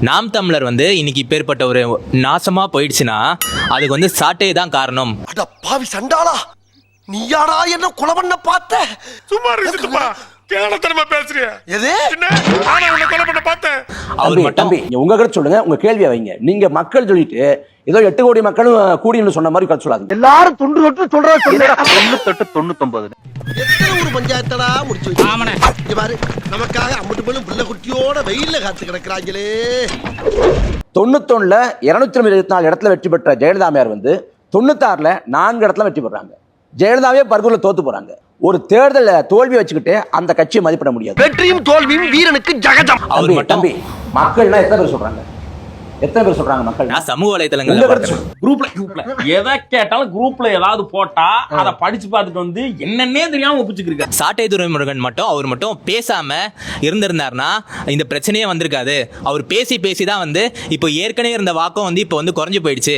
நாம் தமிழர் வந்து இன்னைக்கு இப்பேற்பட்ட ஒரு நாசமா போயிடுச்சுன்னா அதுக்கு வந்து சாட்டை தான் காரணம். அட பாவி சண்டாளா, நீ யாரா என்ன கொலை பண்ண பார்த்த? சும்மா இருக்குப்பா, கேளத்தனமா பேசுறிய. எது நான் உன்னை கொலை பண்ண பார்த்தேன். அவர் மட்டும் உங்க கிட்ட சொல்லுங்க, உங்க கேள்வியை வைங்க. நீங்க மக்கள் சொல்லிட்டு ஏதோ 8 கோடி மக்களும் கூடின்னு சொன்ன மாதிரி கருத்து சொல்லாது. எல்லாரும் தொண்டு தொட்டு சொல்றா சொல்லுடா. 98 99 எத்தனை ஒரு பஞ்சாயத்தடா முடிச்சு வச்சு. ஆமாண்ணே. இங்க பாரு, நமக்காக அம்பட்டு பேரும் பிள்ளை குட்டியோட வெயில்ல காத்து கிடக்குறாங்களே. 91ல 224 இடத்துல வெற்றி பெற்ற ஜெயலலிதா அம்மையார் வந்து 96ல 4 இடத்துல வெற்றி பெறாங்க. ஜெயலலிதாவே பர்கூர்ல தோத்து போறாங்க. ஒரு தேர்தல தோல்வி வச்சுக்கிட்டு அந்த கட்சியை மதிப்பிட முடியாது. வெற்றியும் தோல்வியும் வீரனுக்கு ஜகஜம். அவர் மட்டும் மக்கள்னா எத்தனை பேர் சொல்றாங்க? எத்தனை பேர் சொல்றாங்க மக்கள்? நான் சமூக வலைதளங்கள்ல குரூப்ல எதை கேட்டாலும் குரூப்ல ஏதாவது போட்டா அதை படிச்சு பார்த்துட்டு வந்து என்னன்னே தெரியாம ஒப்பிச்சுக்கிருக்க. சாட்டை துரைமுருகன் மட்டும் அவர் மட்டும் பேசாம இருந்திருந்தாருன்னா இந்த பிரச்சனையே வந்திருக்காது. அவர் பேசி பேசி தான் வந்து இப்போ ஏற்கனவே இருந்த வாக்கம் வந்து இப்போ வந்து குறைஞ்சு போயிடுச்சு.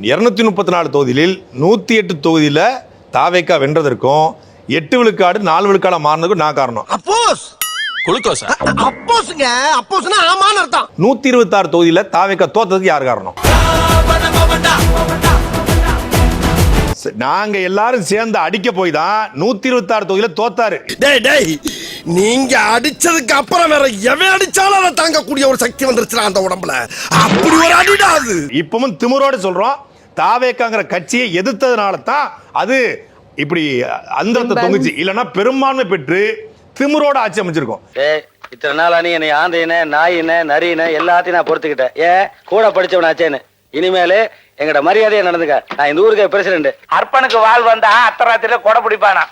234 தொகுதியில் 108 தொகுதியில தாவேக்கா வென்றதற்கும் 8 விழுக்காடு 4 விழுக்காட மாறினதுக்கும் நான் காரணம். அப்போஸ் குளுக்கோஸா? அப்போஸ்ங்க, அப்போஸ்னா ஆமான்னு அர்த்தம். 126 தொகுதியில தாவேக்கா தோத்ததுக்கு யார் காரணம்? நாங்க எல்லாரும் சேர்ந்து அடிக்க போய் தான் 126 தொகுதியில தோத்தாரு. டேய் டேய், நீங்க அடிச்சதுக்கு அப்புறம் வேற எவன் அடிச்சாலும் அதை தாங்கக்கூடிய ஒரு சக்தி வந்துருச்சுடா அந்த உடம்புல. அப்படி ஒரு அடிடா அது. இப்பவும் திமிரோடு சொல்றோம், தாவேக்காங்கிற கட்சியை எதிர்த்ததுனால தான் அது இப்படி அந்த தொங்குச்சு. இல்லைன்னா பெரும்பான்மை பெற்று திமிரோட ஆட்சி அமைச்சிருக்கோம். இத்தனை நாள் நீ என்னை ஆந்தையின நாயின நரியின எல்லாத்தையும் நான் பொறுத்துக்கிட்டேன். ஏன் கூட படிச்சவனாச்சேன்னு. இனிமேலு எங்கட மரியாதையா நடந்துக்க. நான் இந்த ஊருக்கு பிரசிடண்ட். அர்ப்பனுக்கு வாழ் வந்தா அர்த்தராத்திரில கொடை பிடிப்பானா.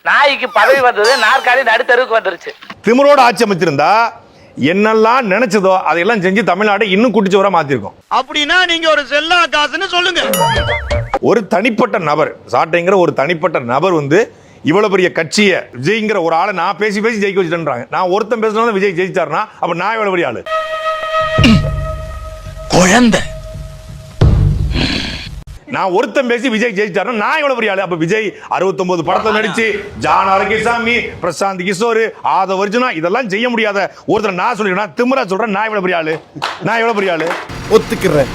நாய்க்கு பதவி வந்தது நாற்காலி நடுத்தருக்கு வந்துருச்சு. திமிரோட ஆட்சி அமைச்சிருந்தா என்னெல்லாம் நினைச்சதோ அதையெல்லாம் செஞ்சு தமிழ்நாடு இன்னும் குட்டிச்சோரா மாத்திருக்கோம். அப்படின்னா நீங்க ஒரு செல்லா காசுன்னு சொல்லுங்க. ஒரு தனிப்பட்ட நபர், சாட்டைங்கிற ஒரு தனிப்பட்ட நபர் வந்து இவ்வளவு பெரிய கட்சியை விஜய்ங்கிற ஒரு ஆளை நான் பேசி பேசி ஜெயிக்க வச்சுட்டேன்றாங்க. நான் ஒருத்தன் பேசினா விஜய் ஜெயிச்சாருன்னா அப்ப நான் எவ்வளவு பெரிய ஆளு? குழந்தை. நான் ஒருத்தன் பேசி விஜய் ஜெயிச்சாருன்னா நான் எவ்வளவு பெரிய ஆளு? அப்ப விஜய் 69 படத்துல நடிச்சு ஜான் ஆரோக்கியசாமி, பிரசாந்த் கிஷோர், ஆதவ அர்ஜுனா இதெல்லாம் செய்ய முடியாத ஒருத்தர் நான் சொல்லிடுறேன், திமிரா சொல்றேன். நான் எவ்வளவு பெரிய ஆளு? நான் எவ்வளவு பெரிய ஆளு? ஒத்துக்கிறேன்.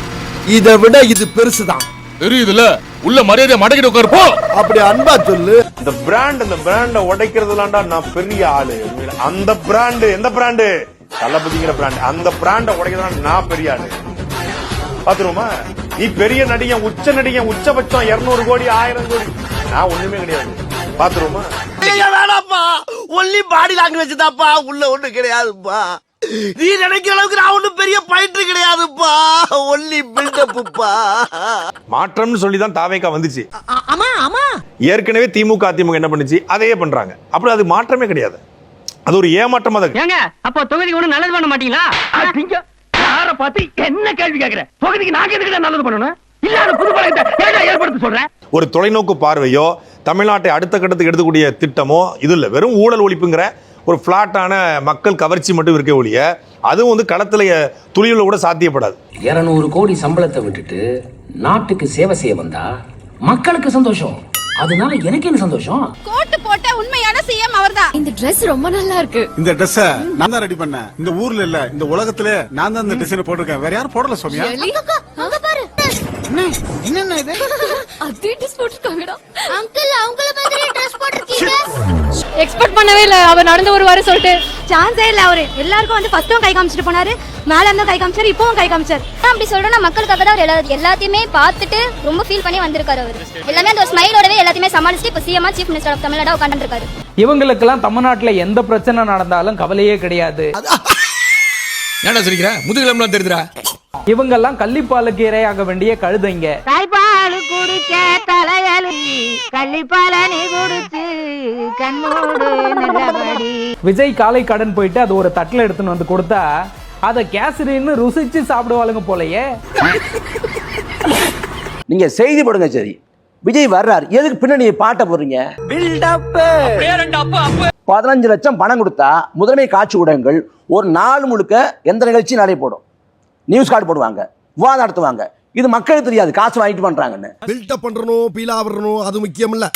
இதை விட இது பெருசுதான். தெரியுதுல, உள்ள மரியாதை மடக்கிட்டு உட்காருப்போ. அப்படி அன்பா சொல்லு. இந்த பிராண்ட உடைக்கிறதுலாம்டா நான் பெரிய ஆளு. அந்த பிராண்ட், எந்த பிராண்டு? தளபதிங்கிற பிராண்ட். அந்த பிராண்ட உடைக்கிறதுலாம் நான் பெரிய ஆளு. பாத்துருவோமா? நீ பெரிய நடிகன், உச்ச நடிகன், உச்சபட்சம் 200 கோடி 1000 கோடி. நான் ஒண்ணுமே கிடையாது. பாத்துருவோமா? வேணாப்பா, ஒன்லி பாடி லாங்குவேஜ் தான்ப்பா, உள்ள ஒண்ணு கிடையாதுப்பா. நீ நினைக்கிற அளவுக்கு நான் ஒண்ணும் பெரிய பயிற்று கிடையாதுப்பா, ஒன்லி பில்டப்புப்பா. மாற்றம்னு சொல்லி தான் தாவேக்கா வந்துச்சு. ஏற்கனவே திமுக அதிமுக என்ன பண்ணுச்சு அதையே பண்றாங்க. அப்படி அது மாற்றமே கிடையாது. அது ஒரு ஏமாற்றமா தான். ஏங்க அப்ப தொகுதிக்கு ஒண்ணு நல்லது பண்ண மாட்டீங்களா? யார பார்த்து என்ன கேள்வி கேக்குற? தொகுதிக்கு நாங்க எதுக்கு நல்லது பண்ணணும்? இல்லாத புது பழக்கத்தை ஏற்படுத்த சொல்றேன். ஒரு தொலைநோக்கு பார்வையோ தமிழ்நாட்டை அடுத்த கட்டத்துக்கு எடுக்கக்கூடிய திட்டமோ இது இல்ல. வெறும் ஊழல் ஒழிப்புங்கிற ஒரு பிளாட்டான மக்கள் கவர்ச்சி மட்டும் இருக்க ஒழிய அதுவும் வந்து களத்துல துளியுள்ள கூட சாத்தியப்படாது. 200 கோடி சம்பளத்தை விட்டுட்டு நாட்டுக்கு சேவை செய்ய வந்தா மக்களுக்கு சந்தோஷம். அதனால எனக்கு என்ன சந்தோஷம்? கோட் போட்ட உண்மையான சிஎம் அவர்தான். இந்த Dress ரொம்ப நல்லா இருக்கு. இந்த Dress நான் தான் ரெடி பண்ணேன். இந்த ஊர்ல இல்ல, இந்த உலகத்துல நான் தான் இந்த டிசைன் போட்டுருக்கேன். வேற யாரும் போடல சோமியா. அங்க பாரு. என்ன இது? அதே Dress போட்டுருக்காங்கடா. அங்கிள் அவங்கள மாதிரி Dress போட்டுருக்கீங்க. எக்ஸ்பெக்ட் பண்ணவே இல்ல. அவர் நடந்து வருவாரு சொல்லிட்டு சான்ஸே இல்ல. அவரு எல்லாருக்கும் வந்து ஃபர்ஸ்டும் கை காமிச்சிட்டு போனாரு, மேல இருந்து கை காமிச்சாரு, இப்பவும் கை காமிச்சாரு. அப்படி சொல்றேன்னா மக்களுக்காக தான் அவர் எல்லாத்தையுமே பார்த்துட்டு ரொம்ப ஃபீல் பண்ணி வந்திருக்காரு. அவர் எல்லாமே அந்த ஒரு ஸ்மைலோடவே எல்லாத்தையுமே சமாளிச்சுட்டு இப்ப CM chief minister of Tamil Nadu உட்கார்ந்து இருக்காரு. இவங்களுக்கெல்லாம் தமிழ்நாட்டுல எந்த பிரச்சனை நடந்தாலும் கவலையே கிடையாது. என்ன சொல்லிக்கிற? முதுகிலம்லாம் தெரியுதுடா. இவங்கெல்லாம் கள்ளிப்பாலுக்கு இரையாக வேண்டிய கழுதைங்க. தாய்ப்பால் குடிக்க தலையலி கள்ளிப்பால நீ குடிச்சு கண்ணோடு நல்லபடி. விஜய் காலை கடன் போயிட்டு அது ஒரு தட்டுல எடுத்துன்னு வந்து கொடுத்தா அத கேசரின்னு ருசிச்சு சாப்பிடுவாளுங்க போலயே. நீங்க செய்தி போடுங்க சரி. விஜய் வர்றாரு, எதுக்கு பின்னாடி பாட்டை போடுறீங்க? 15 லட்சம் பணம் கொடுத்தா முதன்மை காட்சி ஊடகங்கள் ஒரு நாள் முழுக்க எந்த நிகழ்ச்சி நடை போடும், நியூஸ் கார்டு போடுவாங்க, விவாதம் நடத்துவாங்க. இது மக்களுக்கு தெரியாது காசு வாங்கிட்டு பண்றாங்கன்னு. பில்டப் பண்றணும், பீலா வரணும் அது முக்கியம் இல்ல.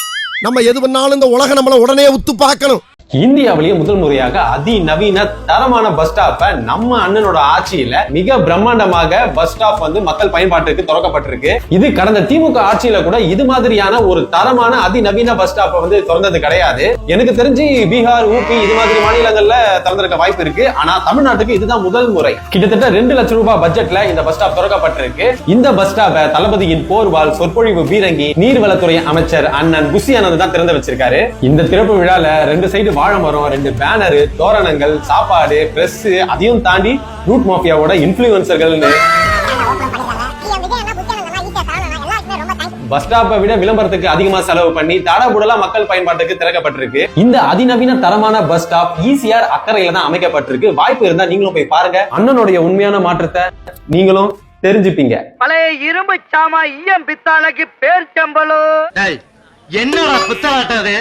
நம்ம எது பண்ணாலும் இந்த உலக நம்மள உடனே உத்து பார்க்கணும். இந்தியாவிலேயே முதல் முறையாக அதிநவீன தரமான பஸ் ஸ்டாப்பை நம்ம அண்ணனோட ஆட்சியில மிக பிரம்மாண்டமாக பஸ் ஸ்டாப் வந்து மக்கள் பயன்பாட்டுக்கு திறக்கப்பட்டிருக்கு. இது கடந்த திமுக ஆட்சியில கூட இது மாதிரியான ஒரு தரமான அதிநவீன பஸ் ஸ்டாப்பை வந்து திறந்தது கிடையாது. எனக்கு தெரிஞ்சு பீகார், ஊபி இது மாதிரி மாநிலங்கள்ல திறந்திருக்க வாய்ப்பு இருக்கு. ஆனா தமிழ்நாட்டுக்கு இதுதான் முதல் முறை. கிட்டத்தட்ட 2 லட்சம் ரூபாய் பட்ஜெட்ல இந்த பஸ் ஸ்டாப் திறக்கப்பட்டிருக்கு. இந்த பஸ் ஸ்டாப்பை தளபதியின் போர்வால் சொற்பொழிவு பீரங்கி நீர்வளத்துறை அமைச்சர் அண்ணன் புசி ஆனந்த் தான் திறந்து வச்சிருக்காரு. இந்த திறப்பு விழால 2 சைடு வாழை மரம், 2 பேனரு, தோரணங்கள், சாப்பாடு, பிரஸ், அதையும் தாண்டி ரூட் மாஃபியாவோட இன்ஃப்ளூயன்சர்கள் பஸ் ஸ்டாப்பை விட விளம்பரத்துக்கு அதிகமா செலவு பண்ணி தடபுடலா மக்கள் பயன்பாட்டுக்கு திறக்கப்பட்டிருக்கு. இந்த அதிநவீன தரமான பஸ் ஸ்டாப் ஈசிஆர் அக்கறையில தான் அமைக்கப்பட்டிருக்கு. வாய்ப்பு இருந்தா நீங்களும் போய் பாருங்க. அண்ணனுடைய உண்மையான மாற்றத்தை நீங்களும் தெரிஞ்சுப்பீங்க. பழைய இரும்பு சாமா ஈயம் பித்தாளைக்கு பேர் சம்பளோ. என்னடா பித்தாளாட்டது?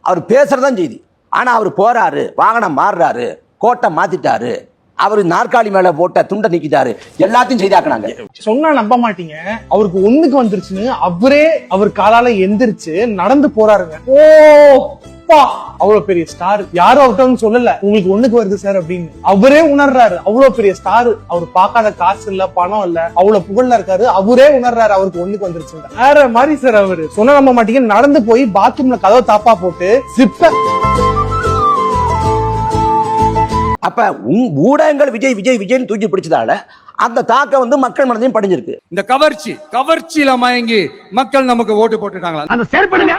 அவர் பேசுறதான் செய்தி. ஆனா அவர் போறாரு, வாகனம் மாறுறாரு, கோட்டை மாத்திட்டாரு, அவரு நாற்காலி மேல போட்ட துண்டை நீக்கிட்டாரு, எல்லாத்தையும் செய்தாக்குனாங்க. சொன்னா நம்ப மாட்டீங்க, அவருக்கு ஒண்ணுக்கு வந்துருச்சுன்னு அவரே அவர் காலால எந்திரிச்சு நடந்து போறாருங்க. அவ்வளவு பெரிய ஸ்டார். யாரும் அவர்கிட்ட சொல்லல உங்களுக்கு ஒண்ணுக்கு வருது சார் அப்படின்னு. அவரே உணர்றாரு அவ்வளவு பெரிய ஸ்டார். அவர் பார்க்காத காசு இல்ல, பணம் இல்ல, அவ்வளவு புகழ்ல இருக்காரு. அவரே உணர்றாரு அவருக்கு ஒண்ணுக்கு வந்துருச்சு. வேற மாதிரி சார் அவரு. சொன்ன நம்ப மாட்டீங்க, நடந்து போய் பாத்ரூம்ல கதவை தாப்பா போட்டு சிப்ப. அப்ப ஊடகங்கள் விஜய் விஜய் விஜய் தூக்கி பிடிச்சதால அந்த தாக்கம் வந்து மக்கள் மனதையும் படிஞ்சிருக்கு. இந்த கவர்ச்சியில மயங்கி மக்கள் நமக்கு ஓட்டு போட்டுட்டாங்களா? அந்த செயற்படுங்க.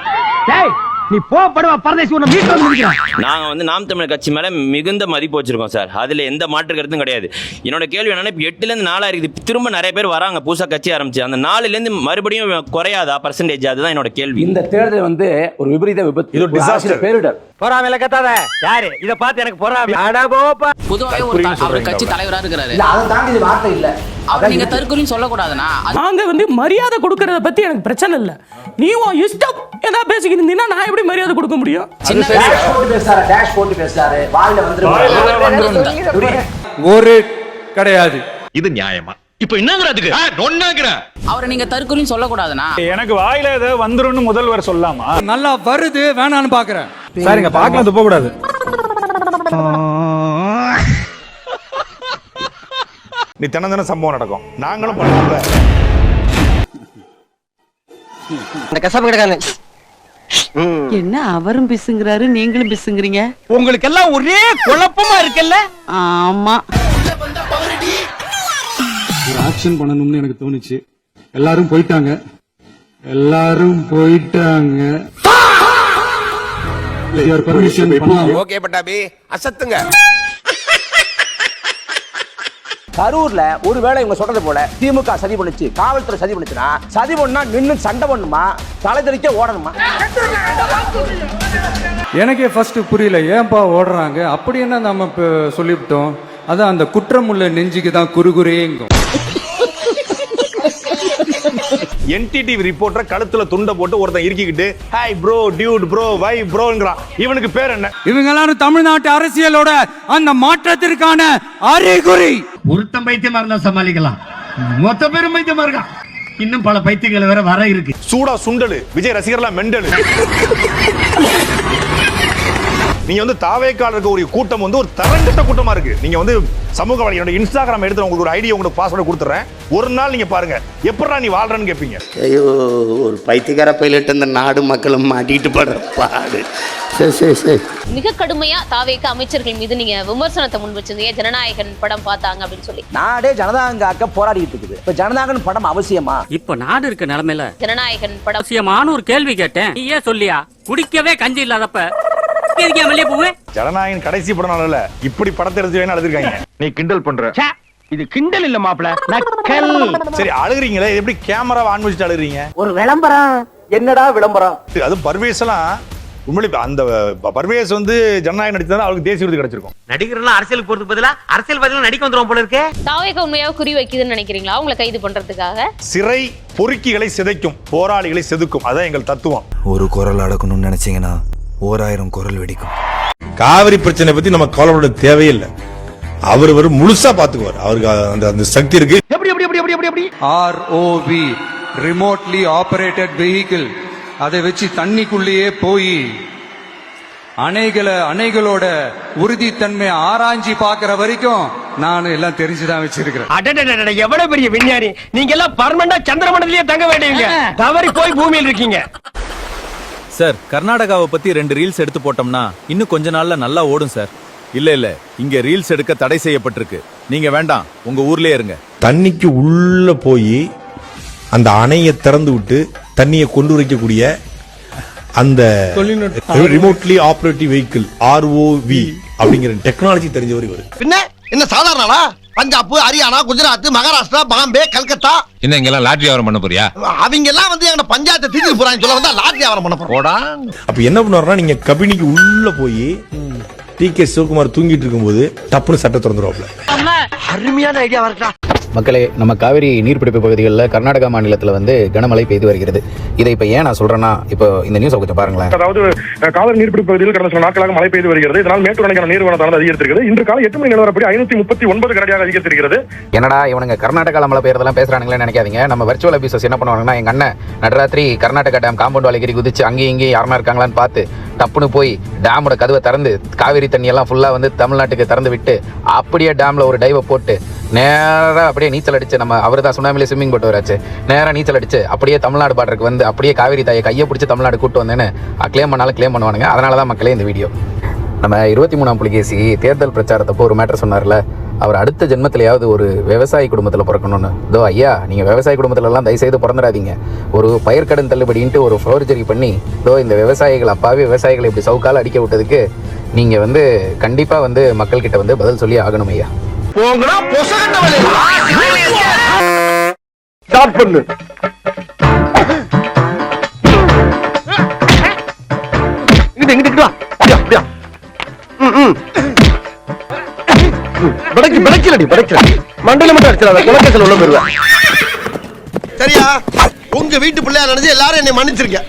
நீ போடுவா பரதேசி உன்னை மீட் வந்து நிக்கிறேன். நாங்க வந்து நாம் தமிழர் கட்சி மேல மிகுந்த மதிப்பு வச்சிருக்கோம் சார். அதுல எந்த மாற்று கருத்தும் கிடையாது. என்னோட கேள்வி என்னன்னா, இப்ப 8ல இருந்து 4 இருக்குது. திரும்ப நிறைய பேர் வராங்க புதுசா கட்சி ஆரம்பிச்சு. அந்த 4ல இருந்து மறுபடியும் குறையாதா பர்சன்டேஜ்? அதுதான் என்னோட கேள்வி. இந்த தேர்தல் வந்து ஒரு விபரீத விபத்து, இது ஒரு டிசாஸ்டர், பேரிடர். பொறாமையில கத்தாத. யாரு இத பார்த்து எனக்கு பொறாமை? அட போப்பா. பொதுவாக ஒரு கட்சி தலைவரா இருக்காரு. இல்ல அதை தாண்டி இது வார்த்தை இல்ல. அவர் நீங்க தற்கொலைன்னு சொல்லக்கூடாதுன்னா நாங்க வந்து மரியாதை கொடுக்கறத பத்தி எனக்கு பிரச்சனை இல்ல. நீ உன் இஷ்டம் ஏதாவது பேசிக்கிட்டு இருந்தீங்கன்னா நான் எப்படி மரியாதை கொடுக்க முடியும்? டேஷ் போட்டு பேசுறாரு, வாயில வந்துரும். ஒரு கிடையாது. இது நியாயமா? இப்ப என்னங்கறதுக்கு நொன்னாங்கற அவரை நீங்க தற்கொலைன்னு சொல்லக்கூடாதுன்னா எனக்கு வாயில ஏதோ வந்துரும்னு முதல்வர் சொல்லலாமா? நல்லா வருது வேணான்னு பாக்குறேன். சரிங்க, பார்க்கலாம், துப்ப கூடாது. நீ தினம் சம்பவம் நடக்கும். நாங்களும் பண்ணுவோம்ல. இந்த கசப்பு கிடக்கானே. என்ன அவரும் பிசுங்கறாரு, நீங்களும் பிசுங்கறீங்க. உங்களுக்கு எல்லாம் ஒரே குழப்பமா இருக்குல்ல? ஆமா. ஒரு ஆக்ஷன் பண்ணணும்னு எனக்கு தோணுச்சு. எல்லாரும் போயிட்டாங்க. ஓகே பட்டாபி, அசத்துங்க. கரூர்ல ஒருவேளை இவங்க சொல்றது போல திமுக சதி பண்ணுச்சு, காவல்துறை சதி பண்ணுச்சுன்னா, சதி பண்ணா நின்னு சண்டை பண்ணுமா, தலை தெறிக்க ஓடணுமா? எனக்கே ஃபர்ஸ்ட் புரியல, ஏன்பா ஓடுறாங்க? அப்படி என்ன நம்ம சொல்லிவிட்டோம்? அதான் அந்த குற்றம் உள்ள நெஞ்சுக்கு தான் குறுகுறேங்கும். என்டிடிவி ரிப்போர்ட்டர் கழுத்துல துண்டை போட்டு ஒருத்தன் இருக்கிக்கிட்டு ஹாய் ப்ரோ, டியூட் ப்ரோ, வை ப்ரோங்கறான். இவனுக்கு பேர் என்ன? இவங்க எல்லாரும் தமிழ்நாட்டு அரசியலோட அந்த மாற்றத்திற்கான அறிகுறி. ஒருத்தன் பைத்தியமா இருந்தா சமாளிக்கலாம், மொத்த பேரும் பைத்தியமா இருக்கான். இன்னும் பல பைத்தியங்கள் வேற வர இருக்கு. சூடா சுண்டலு, விஜய் ரசிகர்லாம் மெண்டலு. நீங்க வந்து தாவேக்கால இருக்க ஒரு கூட்டம் வந்து ஒரு தரங்கட்ட கூட்டமா இருக்கு. நீங்க வந்து சமூக வலையோட இன்ஸ்டாகிராம் எடுத்து உங்களுக்கு ஒரு ஐடியா, உங்களுக்கு பாஸ்வேர்டு கொடுத்துறேன். ஒரு நாள் நீங்க பாருங்க எப்படா நீ வாழ்றன்னு கேட்பீங்க. ஐயோ, ஒரு பைத்தியக்கார பைலட் இந்த நாடு மக்களும் மாட்டிட்டு படுற பாடு. சரி. மிக கடுமையா தாவேக அமைச்சர்கள் மீது நீங்க விமர்சனத்தை முன் வச்சிருந்தீங்க. ஜனநாயகன் படம் பார்த்தாங்க அப்படின்னு சொல்லி. நாடே ஜனதாங்காக்க போராடிட்டு இருக்குது. இப்ப ஜனநாயகன் படம் அவசியமா? இப்ப நாடு இருக்க நிலைமையில ஜனநாயகன் படம் அவசியமான ஒரு கேள்வி கேட்டேன். நீ ஏன் சொல்லியா? குடிக்கவே கஞ்சி இல்லாதப்ப ஜனநாயகன் கடைசி படம் இல்ல, இப்படி படத்தை எடுத்து வேணா அழுதுருக்காங்க. நீ கிண்டல் பண்ற. இது கிண்டல் இல்ல மாப்ள, நக்கல். சரி, அழுகுறீங்களே, எப்படி கேமரா ஆன் வச்சுட்டு அழுகுறீங்க? ஒரு விளம்பரம். என்னடா விளம்பரம்? அது பர்வேஸ் எல்லாம் உண்மையிலே அந்த பர்வேஸ் வந்து ஜனநாயகம் நடிச்சா அவருக்கு தேசிய விருது கிடைச்சிருக்கும். நடிகர்லாம் அரசியலுக்கு போறதுக்கு பதிலா அரசியல்வாதிகள் நடிக்க வந்துரும் போல இருக்கே. தாவேக உண்மையாக குறி வைக்குதுன்னு நினைக்கிறீங்களா அவங்களை கைது பண்றதுக்காக? சிறை பொறுக்கிகளை சிதைக்கும், போராளிகளை செதுக்கும். அதான் எங்கள் தத்துவம். ஒரு குரல் அடக்கணும்னு நினைச்சீங்கன்னா 1000 குரல் வெடிக்கும். காவிரி பிரச்சனை பத்தி நம்ம கவலைப்பட தேவையில்லை. அவர் முழுசா பாத்துக்குவார். அவருக்கு அந்த சக்தி இருக்கு. எப்படி ROV, ரிமோட்லி ஆபரேட்டட் வெஹிக்கிள், அதை வச்சு தண்ணிக்குள்ளேயே போய் அணைகளோட உறுதித்தன்மை ஆராய்ச்சி பாக்குற வரைக்கும் நான் எல்லாம் தெரிஞ்சுதான் வச்சிருக்கிறேன். எவ்வளவு பெரிய விஞ்ஞானி நீங்க எல்லாம் பர்மனண்டா சந்திரமண்டலத்திலேயே தங்க வேண்டியவங்க, தவறி போய் பூமியில் இருக்கீங்க. சார், கர்நாடகாவை பத்தி 2 ரீல்ஸ் எடுத்து போட்டோம்னா இன்னும் கொஞ்ச நாள்ல நல்லா ஓடும் சார். இல்ல இங்க ரீல்ஸ் எடுக்க தடை செய்யப்பட்டிருக்கு. நீங்க வேண்டாம், உங்க ஊர்லயே இருங்க. தண்ணிக்கு உள்ள போய் அந்த அணையை திறந்து விட்டு தண்ணியை கொண்டு வைக்கக்கூடிய அந்த ரிமோட்லி ஆபரேட்டிவ் வெஹிக்கிள் ROV அப்படிங்கிற டெக்னாலஜி தெரிஞ்சவர் இவர். பின்ன என்ன சாதாரணா? பஞ்சாப், ஹரியானா, குஜராத், மகாராஷ்டிரா, பாம்பே, கல்கத்தா, என்ன இங்கெல்லாம் லாட்டரி வியாபாரம் பண்ண போறியா? அவங்க எல்லாம் வந்து எங்க பஞ்சாயத்தை தீர்த்து போறாங்க சொல்ல வந்தா லாட்டரி வியாபாரம் பண்ண போறோம். அப்ப என்ன பண்ணுவாருன்னா, நீங்க கபினிக்கு உள்ள போய் TK சிவகுமார் தூங்கிட்டு இருக்கும்போது டப்புனு சட்டை திறந்துருவாப்ல. அருமையான ஐடியா வரட்டா. மக்களே, நம்ம காவிரி நீர்பிடிப்பு பகுதிகளில் கர்நாடகா மாநிலத்தில் வந்து கனமழை பெய்து வருகிறது. இதை இப்போ ஏன் நான் சொல்றேன்னா, இப்போ இந்த நியூஸ் கொஞ்சம் பாருங்களேன். அதாவது காவிரி நீர்பிடிப்பு பகுதியில் கடந்த சில நாட்களாக மழை பெய்து வருகிறது. இதனால் மேட்டூர் அணைக்கான நீர்வரத்தானது அதிகரித்திருக்கிறது. இன்று காலை 8 மணி நிலவரப்படி 539 கனடியாக அதிகரித்திருக்கிறது. என்னடா இவனுங்க கர்நாடகால மழை பெய்யறதெல்லாம் பேசுறானுங்களே நினைக்காதீங்க. நம்ம வர்ச்சுவல் ஆபீசர்ஸ் என்ன பண்ணுவாங்கன்னா, எங்க அண்ணன் நடராத்திரி கர்நாடகா டேம் காம்பவுண்ட் வாலிகிரி குதிச்சு அங்கேயும் இங்கேயும் யாருமா இருக்காங்களான்னு பார்த்து டப்புனு போய் டேமோட கதவை திறந்து காவிரி தண்ணியெல்லாம் ஃபுல்லா வந்து தமிழ்நாட்டுக்கு திறந்து விட்டு அப்படியே டேம்ல ஒரு டைவை போட்டு நேராக அப்படியே நீச்சல் அடிச்சு, நம்ம அவர் தான் சுனாமிலே ஸ்விம்மிங் போட்டு வராச்சு, நேராக நீச்சல் அடிச்சு அப்படியே தமிழ்நாடு பார்டருக்கு வந்து அப்படியே காவிரி தாயை கையை பிடிச்சி தமிழ்நாடு கூட்டு வந்தேன்னு கிளைம் பண்ணாலும் கிளைம் பண்ணுவானுங்க. அதனால தான் மக்களே இந்த வீடியோ. நம்ம 23ஆம் புலிகேசி தேர்தல் பிரச்சாரத்தப்போ ஒரு மேட்டர் சொன்னார்ல, அவர் அடுத்த ஜென்மத்திலேயாவது ஒரு விவசாயி குடும்பத்தில் பிறக்கணும்னு. இதோ ஐயா, நீங்கள் விவசாய குடும்பத்திலலாம் தயவுசெய்து பிறந்துடாதீங்க. ஒரு பயிர்க்கடன் தள்ளுபடின்ட்டு ஒரு ஃபோர்ஜரி பண்ணி இதோ இந்த விவசாயிகள் அப்பாவே விவசாயிகளை இப்படி சவுக்கால் அடிக்க விட்டதுக்கு நீங்கள் வந்து கண்டிப்பாக வந்து மக்கள்கிட்ட வந்து பதில் சொல்லி ஆகணும் ஐயா. போங்கடா பொசகண்டவளே. ஸ்டார்ட் பண்ணு. இங்கிட்டு வா. அப்படியா. படைக்கலடி. மண்டல மட்டும் அடிச்சல, குலக்கேசல உள்ள போடுவேன். சரியா? உங்க வீட்டு பிள்ளையா நினைச்சு எல்லாரும் என்னை மன்னிச்சிருக்க.